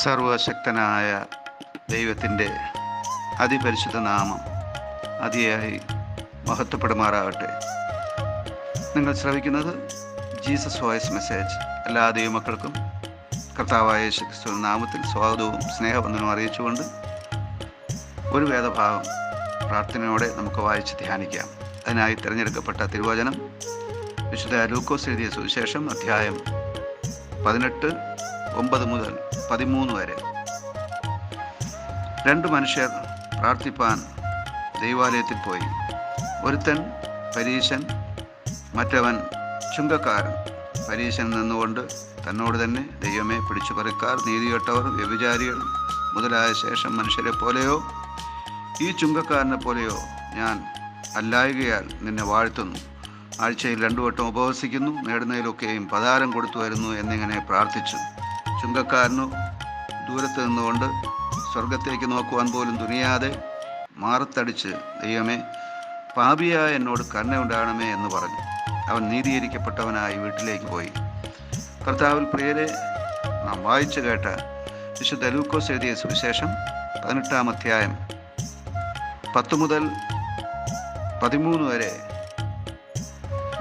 സർവശക്തനായ ദൈവത്തിൻ്റെ അതിപരിശുദ്ധ നാമം അതിയായി മഹത്വപ്പെടുമാറാകട്ടെ. നിങ്ങൾ ശ്രവിക്കുന്നത് ജീസസ് വോയിസ് മെസ്സേജ്. എല്ലാ ദൈവമക്കൾക്കും കർത്താവായ യേശു ക്രിസ്തു നാമത്തിൽ സ്വാഗതവും സ്നേഹവന്ദനവും അറിയിച്ചുകൊണ്ട് ഒരു വേദഭാഗം പ്രാർത്ഥനയോടെ നമുക്ക് വായിച്ച് ധ്യാനിക്കാം. അതിനായി തിരഞ്ഞെടുക്കപ്പെട്ട തിരുവചനം വിശുദ്ധ ലൂക്കോസ് എഴുതിയ സുവിശേഷം അധ്യായം 18:9 മുതൽ 13 വരെ. രണ്ട് മനുഷ്യർ പ്രാർത്ഥിപ്പാൻ ദൈവാലയത്തിൽ പോയി. ഒരുത്തൻ പരീശൻ, മറ്റവൻ ചുങ്കക്കാരൻ. പരീശൻ നിന്നുകൊണ്ട് തന്നോട് തന്നെ, ദൈവമേ, പിടിച്ചുപറിക്കാർ, നീതികെട്ടവർ, വ്യഭിചാരികൾ മുതലായ ശേഷം മനുഷ്യരെ പോലെയോ ഈ ചുങ്കക്കാരനെ പോലെയോ ഞാൻ അല്ലായകയാൽ നിന്നെ വാഴ്ത്തുന്നു. ആഴ്ചയിൽ 2 വട്ടം ഉപവസിക്കുന്നു, നേടുന്നതിലൊക്കെയും പതാരം കൊടുത്തു വരുന്നു എന്നിങ്ങനെ പ്രാർത്ഥിച്ചു. ചുങ്കക്കാരനു ദൂരത്ത് നിന്നുകൊണ്ട് സ്വർഗത്തേക്ക് നോക്കുവാൻ പോലും തുനിയാതെ മാറത്തടിച്ച്, ദൈവമേ, പാപിയായ എന്നോട് കരുണയുണ്ടാകണമേ എന്ന് പറഞ്ഞു. അവൻ നീതീകരിക്കപ്പെട്ടവനായി വീട്ടിലേക്ക് പോയി. കർത്താവിൽ പ്രിയരെ, നാം വായിച്ചു കേട്ട വിശുദ്ധ ലൂക്കോസ് എഴുതിയ സുവിശേഷം 18-ാം അധ്യായം 10 മുതൽ 13 വരെ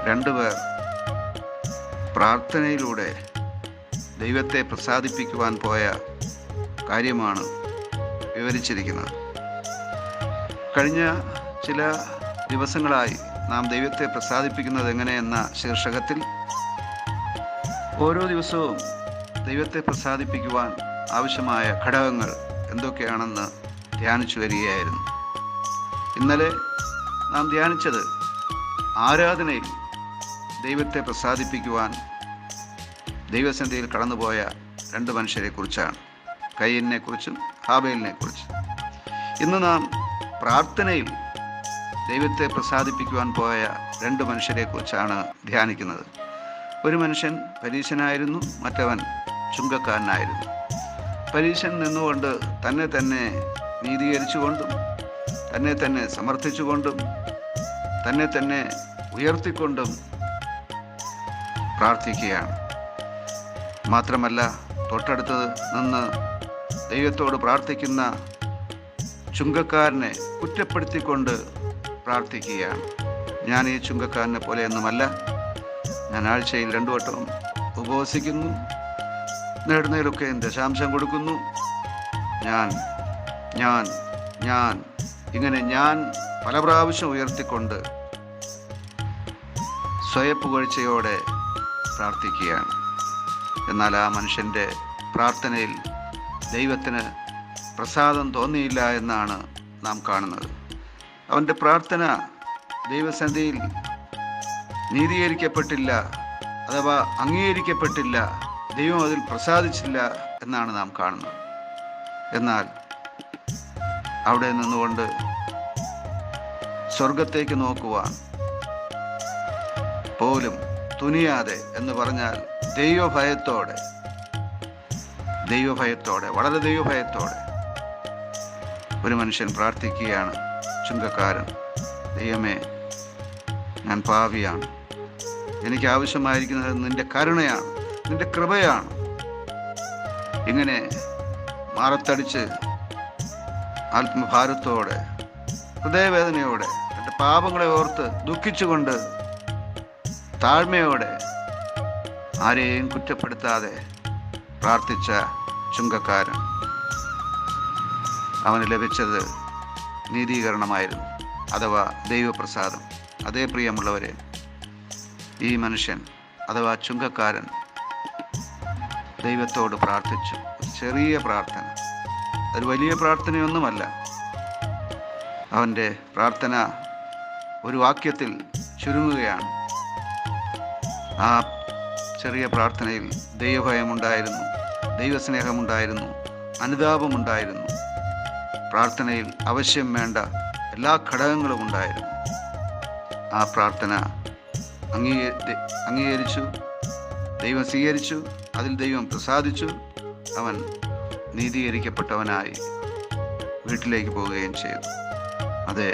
രണ്ടുപേർ പ്രാർത്ഥനയിലൂടെ ദൈവത്തെ പ്രസാദിപ്പിക്കുവാൻ പോയ കാര്യമാണ് വിവരിച്ചിരിക്കുന്നത്. കഴിഞ്ഞ ചില ദിവസങ്ങളായി നാം ദൈവത്തെ പ്രസാദിപ്പിക്കുന്നത് എങ്ങനെയെന്ന ശീർഷകത്തിൽ ഓരോ ദിവസവും ദൈവത്തെ പ്രസാദിപ്പിക്കുവാൻ ആവശ്യമായ ഘടകങ്ങൾ എന്തൊക്കെയാണെന്ന് ധ്യാനിച്ചു വരികയായിരുന്നു. ഇന്നലെ നാം ധ്യാനിച്ചത് ആരാധനയിൽ ദൈവത്തെ പ്രസാദിപ്പിക്കുവാൻ ദൈവസന്നിധിയിൽ കടന്നുപോയ 2 മനുഷ്യരെക്കുറിച്ചാണ്, കയീനിനെക്കുറിച്ചും ഹാബേലിനെക്കുറിച്ചും. ഇന്ന് നാം പ്രാർത്ഥനയിൽ ദൈവത്തെ പ്രസാദിപ്പിക്കുവാൻ പോയ 2 മനുഷ്യരെക്കുറിച്ചാണ് ധ്യാനിക്കുന്നത്. ഒരു മനുഷ്യൻ പരീശനായിരുന്നു, മറ്റവൻ ചുങ്കക്കാരനായിരുന്നു. പരീശൻ നിന്നുകൊണ്ട് തന്നെ തന്നെ നീതീകരിച്ചുകൊണ്ടും തന്നെ തന്നെ സമർത്ഥിച്ചുകൊണ്ടും തന്നെ തന്നെ ഉയർത്തിക്കൊണ്ടും പ്രാർത്ഥിക്കുകയാണ്. മാത്രമല്ല, തൊട്ടടുത്ത് നിന്ന് ദൈവത്തോട് പ്രാർത്ഥിക്കുന്ന ചുങ്കക്കാരനെ കുറ്റപ്പെടുത്തിക്കൊണ്ട് പ്രാർത്ഥിക്കുകയാണ്. ഞാൻ ഈ ചുങ്കക്കാരനെ പോലെയൊന്നുമല്ല, ഞാൻ ആഴ്ചയിൽ 2 വട്ടം ഉപവസിക്കുന്നു, നേടുന്നതിലൊക്കെ ദശാംശം കൊടുക്കുന്നു, ഞാൻ ഇങ്ങനെ ഞാൻ പല പ്രാവശ്യം ഉയർത്തിക്കൊണ്ട് സ്വയപ്പുകഴ്ചയോടെ പ്രാർത്ഥിക്കുകയാണ്. എന്നാൽ ആ മനുഷ്യൻ്റെ പ്രാർത്ഥനയിൽ ദൈവത്തിന് പ്രസാദം തോന്നിയില്ല എന്നാണ് നാം കാണുന്നത്. അവൻ്റെ പ്രാർത്ഥന ദൈവസന്നിധിയിൽ നീതീകരിക്കപ്പെട്ടില്ല, അഥവാ അംഗീകരിക്കപ്പെട്ടില്ല, ദൈവം അതിൽ പ്രസാദിച്ചില്ല എന്നാണ് നാം കാണുന്നത്. എന്നാൽ അവിടെ നിന്നുകൊണ്ട് സ്വർഗത്തേക്ക് നോക്കുവാൻ പോലും തുനിയാതെ, എന്ന് പറഞ്ഞാൽ ദൈവഭയത്തോടെ, വളരെ ദൈവഭയത്തോടെ ഒരു മനുഷ്യൻ പ്രാർത്ഥിക്കുകയാണ്. ചുങ്കക്കാരൻ, ദൈവമേ, ഞാൻ പാപിയാണ്, എനിക്ക് ആവശ്യമായിരിക്കുന്നത് നിന്റെ കരുണയാണ്, നിന്റെ കൃപയാണ്. ഇങ്ങനെ മാറത്തടിച്ച് ആത്മഭാരത്തോടെ, ഹൃദയവേദനയോടെ, എൻ്റെ പാപങ്ങളെ ഓർത്ത് ദുഃഖിച്ചുകൊണ്ട്, താഴ്മയോടെ, ആരെയും കുറ്റപ്പെടുത്താതെ പ്രാർത്ഥിച്ച ചുങ്കക്കാരൻ, അവന് ലഭിച്ചത് നീതീകരണമായിരുന്നു, അഥവാ ദൈവപ്രസാദം. അതേ പ്രിയമുള്ളവരെ, ഈ മനുഷ്യൻ അഥവാ ചുങ്കക്കാരൻ ദൈവത്തോട് പ്രാർത്ഥിച്ചു. ചെറിയ പ്രാർത്ഥന, ഒരു വലിയ പ്രാർത്ഥനയൊന്നുമല്ല. അവൻ്റെ പ്രാർത്ഥന ഒരു വാക്യത്തിൽ ചുരുങ്ങുകയാണ്. ആ ചെറിയ പ്രാർത്ഥനയിൽ ദൈവഭയമുണ്ടായിരുന്നു, ദൈവസ്നേഹമുണ്ടായിരുന്നു, അനുതാപമുണ്ടായിരുന്നു. പ്രാർത്ഥനയിൽ ആവശ്യം വേണ്ട എല്ലാ ഘടകങ്ങളും ഉണ്ടായിരുന്നു. ആ പ്രാർത്ഥന അംഗീകരിച്ചു, ദൈവം സ്വീകരിച്ചു, അതിൽ ദൈവം പ്രസാദിച്ചു. അവൻ നീതീകരിക്കപ്പെട്ടവനായി വീട്ടിലേക്ക് പോവുകയും ചെയ്തു. അതെ,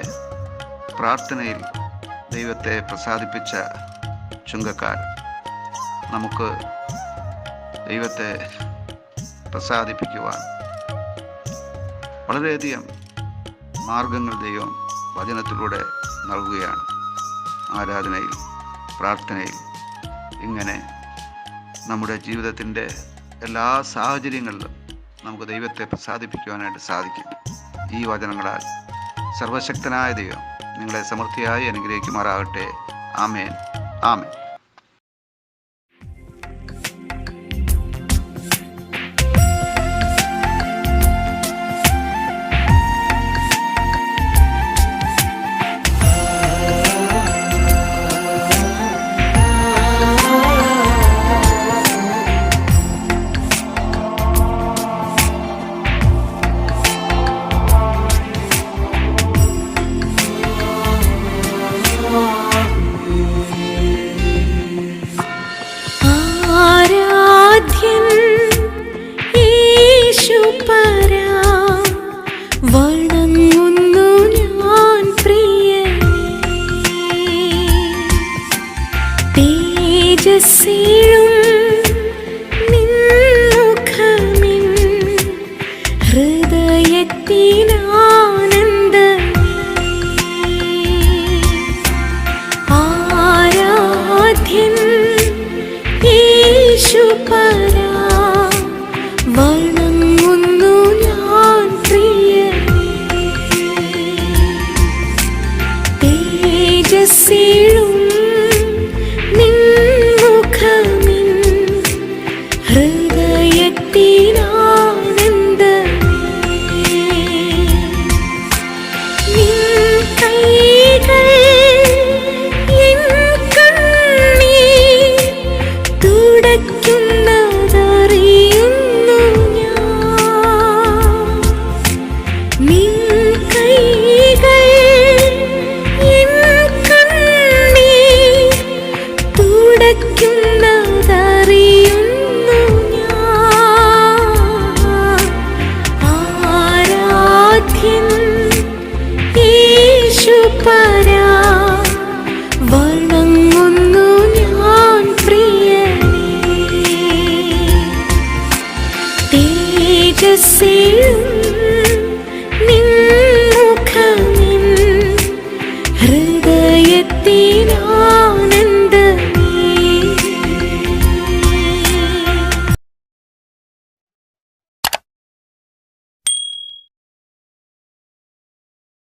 പ്രാർത്ഥനയിൽ ദൈവത്തെ പ്രസാദിപ്പിച്ച ചുങ്കക്കാരൻ. നമുക്ക് ദൈവത്തെ പ്രസാദിപ്പിക്കുവാൻ വളരെയധികം മാർഗങ്ങൾ ദൈവം വചനത്തിലൂടെ നൽകുകയാണ്. ആരാധനയിൽ, പ്രാർത്ഥനയിൽ, ഇങ്ങനെ നമ്മുടെ ജീവിതത്തിൻ്റെ എല്ലാ സാഹചര്യങ്ങളിലും നമുക്ക് ദൈവത്തെ പ്രസാദിപ്പിക്കുവാനായിട്ട് സാധിക്കും. ഈ വചനങ്ങളാൽ സർവശക്തനായ ദൈവം നിങ്ങളെ സമൃദ്ധിയായി അനുഗ്രഹിക്കുമാറാകട്ടെ. ആമേൻ, ആമേൻ. See you.